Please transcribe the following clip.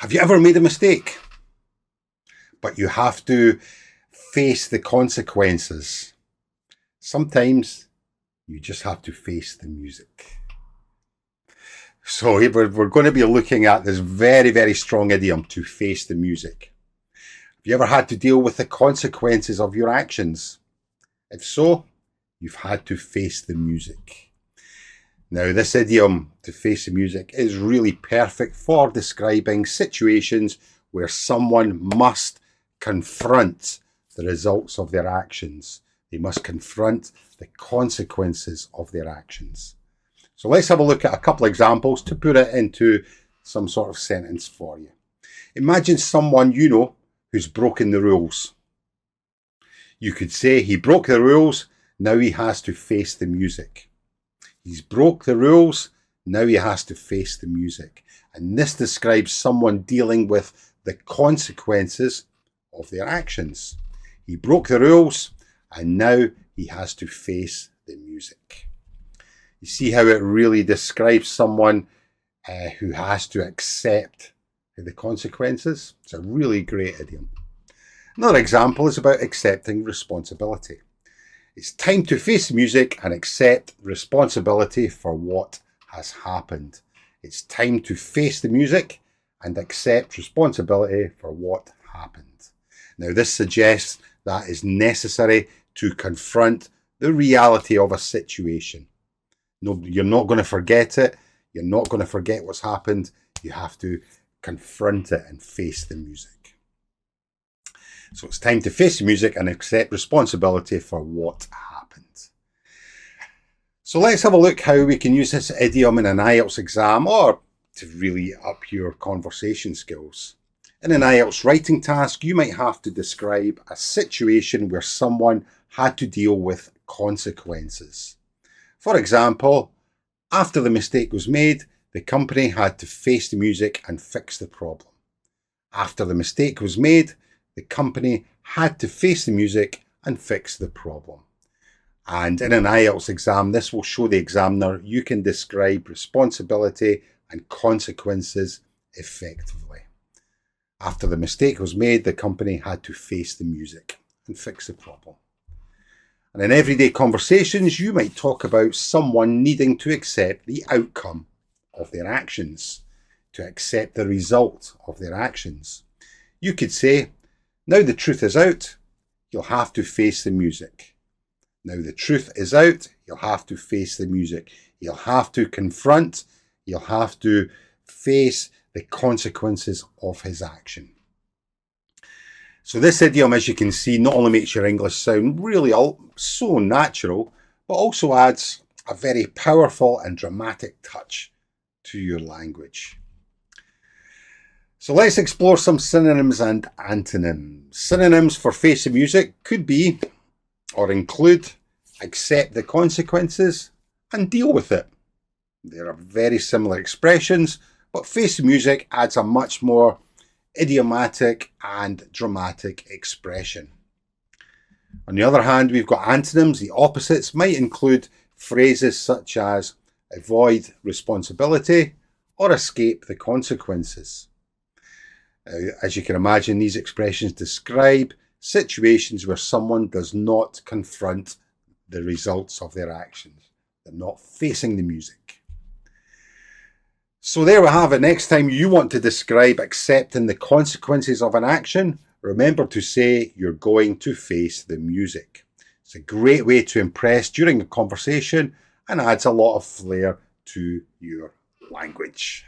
Have you ever made a mistake? But you have to face the consequences. Sometimes you just have to face the music. So we're going to be looking at this very, very strong idiom, to face the music. Have you ever had to deal with the consequences of your actions? If so, you've had to face the music. Now, this idiom, to face the music, is really perfect for describing situations where someone must confront the results of their actions. They must confront the consequences of their actions. So let's have a look at a couple of examples to put it into some sort of sentence for you. Imagine someone you know who's broken the rules. You could say he broke the rules, now he has to face the music. He's broke the rules, now he has to face the music. And this describes someone dealing with the consequences of their actions. He broke the rules, and now he has to face the music. You see how it really describes someone who has to accept the consequences? It's a really great idiom. Another example is about accepting responsibility. It's time to face the music and accept responsibility for what has happened. It's time to face the music and accept responsibility for what happened. Now, this suggests that it's necessary to confront the reality of a situation. No, you're not going to forget it. You're not going to forget what's happened. You have to confront it and face the music. So it's time to face the music and accept responsibility for what happened. So let's have a look how we can use this idiom in an IELTS exam or to really up your conversation skills. In an IELTS writing task, you might have to describe a situation where someone had to deal with consequences. For example, after the mistake was made, the company had to face the music and fix the problem. After the mistake was made, the company had to face the music and fix the problem. And in an IELTS exam, this will show the examiner you can describe responsibility and consequences effectively. After the mistake was made, the company had to face the music and fix the problem. And in everyday conversations, you might talk about someone needing to accept the outcome of their actions, to accept the result of their actions. You could say, now the truth is out, you'll have to face the music. Now the truth is out, you'll have to face the music. You'll have to confront, you'll have to face the consequences of his action. So this idiom, as you can see, not only makes your English sound really so natural, but also adds a very powerful and dramatic touch to your language. So let's explore some synonyms and antonyms. Synonyms for face the music could be or include accept the consequences and deal with it. They are very similar expressions, but face the music adds a much more idiomatic and dramatic expression. On the other hand, we've got antonyms. The opposites might include phrases such as avoid responsibility or escape the consequences. As you can imagine, these expressions describe situations where someone does not confront the results of their actions. They're not facing the music. So there we have it. Next time you want to describe accepting the consequences of an action, remember to say you're going to face the music. It's a great way to impress during a conversation and adds a lot of flair to your language.